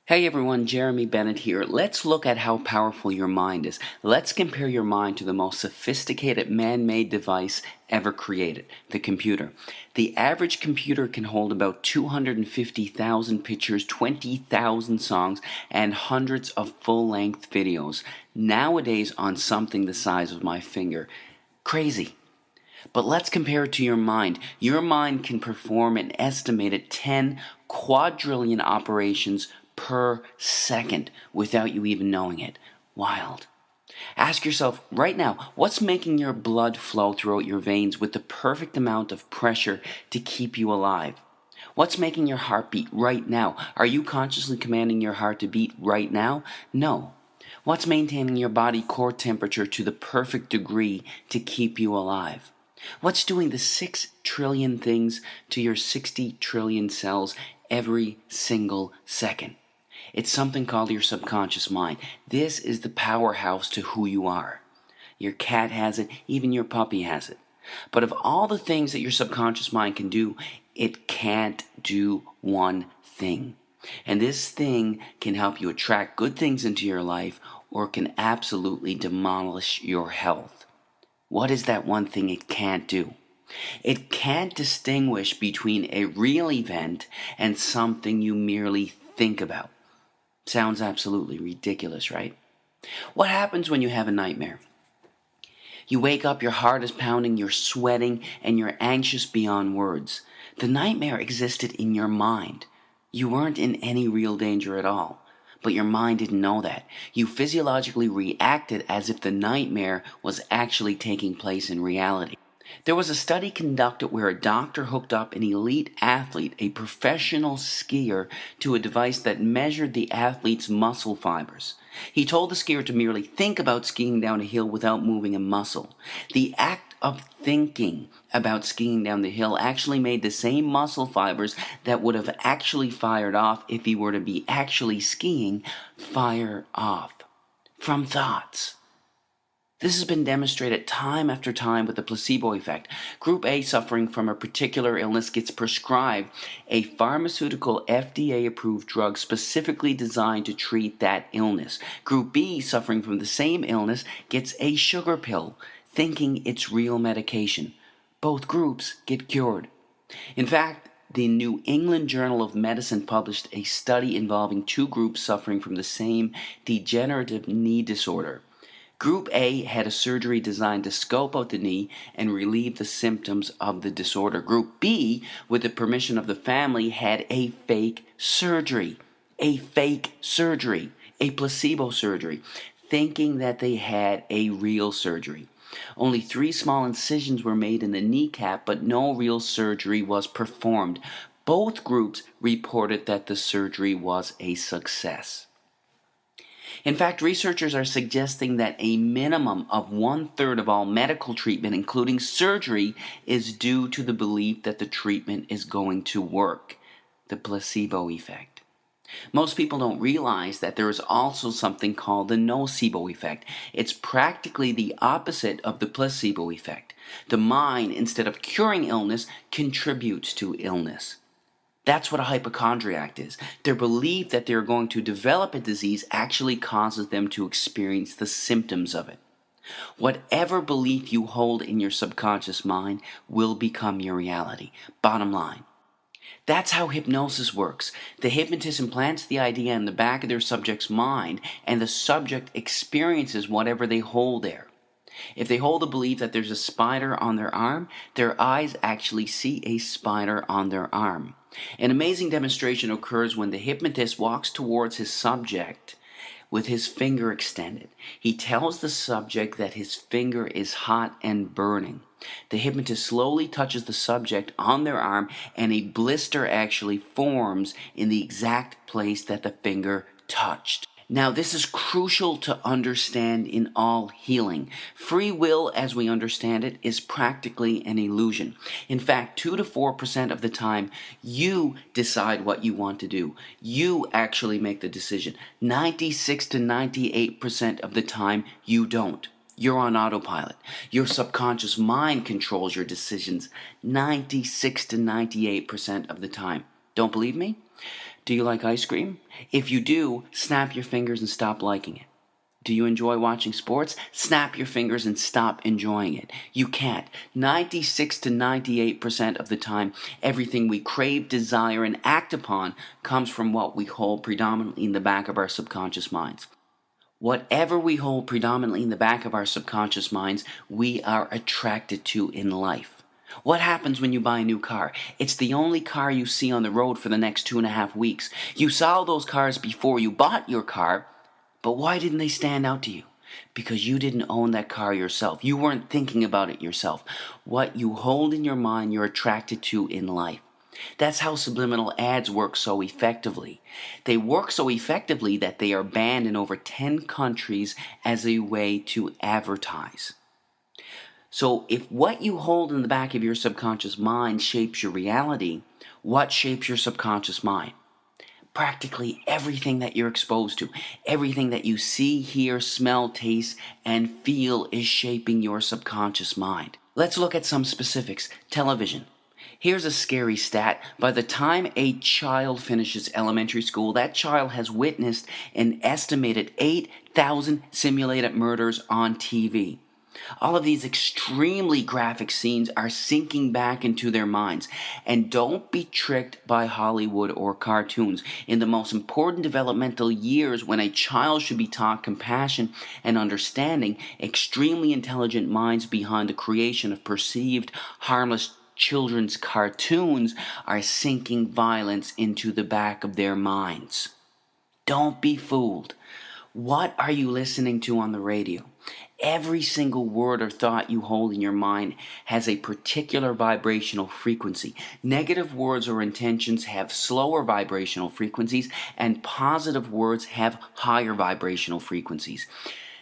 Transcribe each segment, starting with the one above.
Hey everyone, Jeremy Bennett here. Let's look at how powerful your mind is. Let's compare your mind to the most sophisticated man-made device ever created, the computer. The average computer can hold about 250,000 pictures, 20,000 songs, and hundreds of full-length videos, nowadays on something the size of my finger. Crazy. But let's compare it to your mind. Your mind can perform an estimated 10 quadrillion operations per second without you even knowing it. Wild. Ask yourself right now, what's making your blood flow throughout your veins with the perfect amount of pressure to keep you alive? What's making your heart beat right now? Are you consciously commanding your heart to beat right now? No. What's maintaining your body core temperature to the perfect degree to keep you alive? What's doing the 6 trillion things to your 60 trillion cells every single second? It's something called your subconscious mind. This is the powerhouse to who you are. Your cat has it, even your puppy has it. But of all the things that your subconscious mind can do, it can't do one thing. And this thing can help you attract good things into your life or can absolutely demolish your health. What is that one thing it can't do? It can't distinguish between a real event and something you merely think about. Sounds absolutely ridiculous, right? What happens when you have a nightmare? You wake up, your heart is pounding, you're sweating, and you're anxious beyond words. The nightmare existed in your mind. You weren't in any real danger at all. But your mind didn't know that. You physiologically reacted as if the nightmare was actually taking place in reality. There was a study conducted where a doctor hooked up an elite athlete, a professional skier, to a device that measured the athlete's muscle fibers. He told the skier to merely think about skiing down a hill without moving a muscle. The act of thinking about skiing down the hill actually made the same muscle fibers that would have actually fired off if he were to be actually skiing fire off from thoughts. This has been demonstrated time after time with the placebo effect. Group A suffering from a particular illness gets prescribed a pharmaceutical FDA-approved drug specifically designed to treat that illness. Group B suffering from the same illness gets a sugar pill, thinking it's real medication. Both groups get cured. In fact, the New England Journal of Medicine published a study involving two groups suffering from the same degenerative knee disorder. Group A had a surgery designed to scope out the knee and relieve the symptoms of the disorder. Group B, with the permission of the family, had a fake surgery. A placebo surgery, thinking that they had a real surgery. Only 3 small incisions were made in the kneecap, but no real surgery was performed. Both groups reported that the surgery was a success. In fact, researchers are suggesting that a minimum of 1/3 of all medical treatment, including surgery, is due to the belief that the treatment is going to work. The placebo effect. Most people don't realize that there is also something called the nocebo effect. It's practically the opposite of the placebo effect. The mind, instead of curing illness, contributes to illness. That's what a hypochondriac is. Their belief that they are going to develop a disease actually causes them to experience the symptoms of it. Whatever belief you hold in your subconscious mind will become your reality. Bottom line. That's how hypnosis works. The hypnotist implants the idea in the back of their subject's mind, and the subject experiences whatever they hold there. If they hold the belief that there's a spider on their arm, their eyes actually see a spider on their arm. An amazing demonstration occurs when the hypnotist walks towards his subject with his finger extended. He tells the subject that his finger is hot and burning. The hypnotist slowly touches the subject on their arm, and a blister actually forms in the exact place that the finger touched. Now, this is crucial to understand in all healing. Free will, as we understand it, is practically an illusion. In fact, 2 to 4% of the time, you decide what you want to do. You actually make the decision. 96 to 98% of the time, you don't. You're on autopilot. Your subconscious mind controls your decisions 96 to 98% of the time. Don't believe me? Do you like ice cream? If you do, snap your fingers and stop liking it. Do you enjoy watching sports? Snap your fingers and stop enjoying it. You can't. 96 to 98% of the time, everything we crave, desire, and act upon comes from what we hold predominantly in the back of our subconscious minds. Whatever we hold predominantly in the back of our subconscious minds, we are attracted to in life. What happens when you buy a new car? It's the only car you see on the road for the next 2.5 weeks. You saw those cars before you bought your car, but why didn't they stand out to you? Because you didn't own that car yourself. You weren't thinking about it yourself. What you hold in your mind, you're attracted to in life. That's how subliminal ads work so effectively. They work so effectively that they are banned in over 10 countries as a way to advertise. So if what you hold in the back of your subconscious mind shapes your reality, what shapes your subconscious mind? Practically everything that you're exposed to, everything that you see, hear, smell, taste, and feel is shaping your subconscious mind. Let's look at some specifics. Television. Here's a scary stat. By the time a child finishes elementary school, that child has witnessed an estimated 8,000 simulated murders on TV. All of these extremely graphic scenes are sinking back into their minds. And don't be tricked by Hollywood or cartoons. In the most important developmental years, when a child should be taught compassion and understanding, extremely intelligent minds behind the creation of perceived harmless children's cartoons are sinking violence into the back of their minds. Don't be fooled. What are you listening to on the radio? Every single word or thought you hold in your mind has a particular vibrational frequency. Negative words or intentions have slower vibrational frequencies, and positive words have higher vibrational frequencies.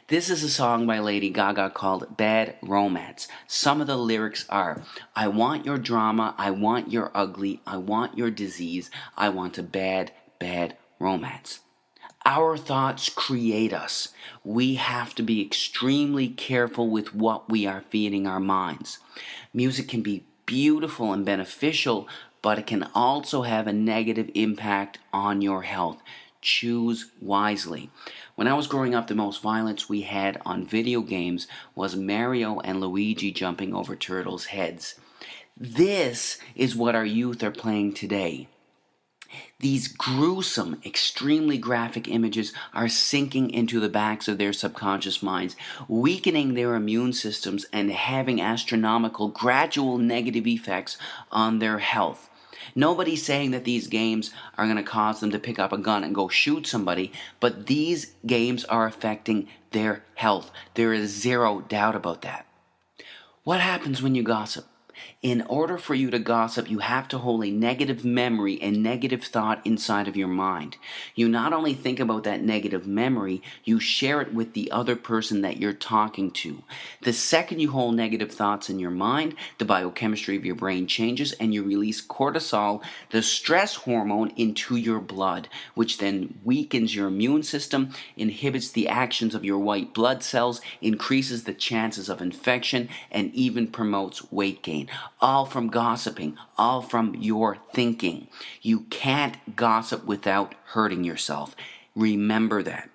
This is a song by Lady Gaga called Bad Romance. Some of the lyrics are, I want your drama, I want your ugly, I want your disease, I want a bad, bad romance. Our thoughts create us. We have to be extremely careful with what we are feeding our minds. Music can be beautiful and beneficial, but it can also have a negative impact on your health. Choose wisely. When I was growing up, the most violence we had on video games was Mario and Luigi jumping over turtles' heads. This is what our youth are playing today. These gruesome, extremely graphic images are sinking into the backs of their subconscious minds, weakening their immune systems and having astronomical, gradual negative effects on their health. Nobody's saying that these games are going to cause them to pick up a gun and go shoot somebody, but these games are affecting their health. There is zero doubt about that. What happens when you gossip? In order for you to gossip, you have to hold a negative memory and negative thought inside of your mind. You not only think about that negative memory, you share it with the other person that you're talking to. The second you hold negative thoughts in your mind, the biochemistry of your brain changes and you release cortisol, the stress hormone, into your blood, which then weakens your immune system, inhibits the actions of your white blood cells, increases the chances of infection, and even promotes weight gain. All from gossiping, all from your thinking. You can't gossip without hurting yourself. Remember that.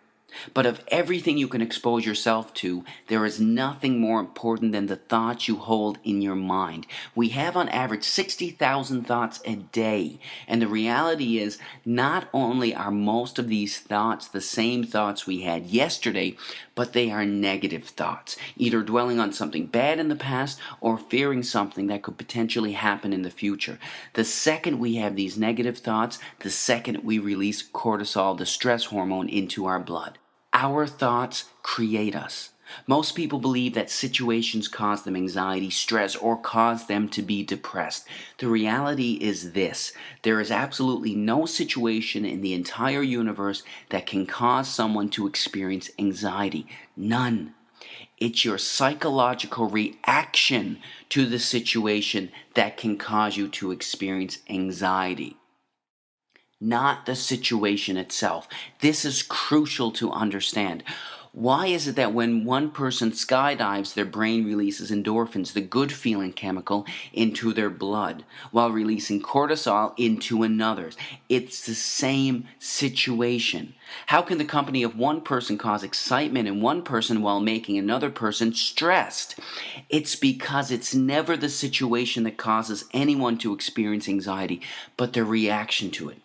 But of everything you can expose yourself to, there is nothing more important than the thoughts you hold in your mind. We have on average 60,000 thoughts a day. And the reality is, not only are most of these thoughts the same thoughts we had yesterday, but they are negative thoughts, either dwelling on something bad in the past or fearing something that could potentially happen in the future. The second we have these negative thoughts, the second we release cortisol, the stress hormone, into our blood. Our thoughts create us. Most people believe that situations cause them anxiety, stress, or cause them to be depressed. The reality is this: there is absolutely no situation in the entire universe that can cause someone to experience anxiety. None. It's your psychological reaction to the situation that can cause you to experience anxiety, not the situation itself. This is crucial to understand. Why is it that when one person skydives, their brain releases endorphins, the good feeling chemical, into their blood, while releasing cortisol into another's? It's the same situation. How can the company of one person cause excitement in one person while making another person stressed? It's because it's never the situation that causes anyone to experience anxiety, but their reaction to it.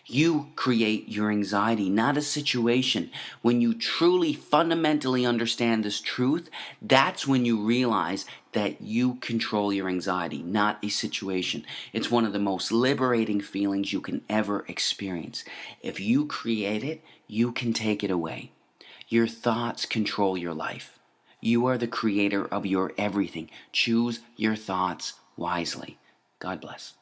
You create your anxiety, not a situation. When you truly fundamentally understand this truth, that's when you realize that you control your anxiety, not a situation. It's one of the most liberating feelings you can ever experience. If you create it, you can take it away. Your thoughts control your life. You are the creator of your everything. Choose your thoughts wisely. God bless.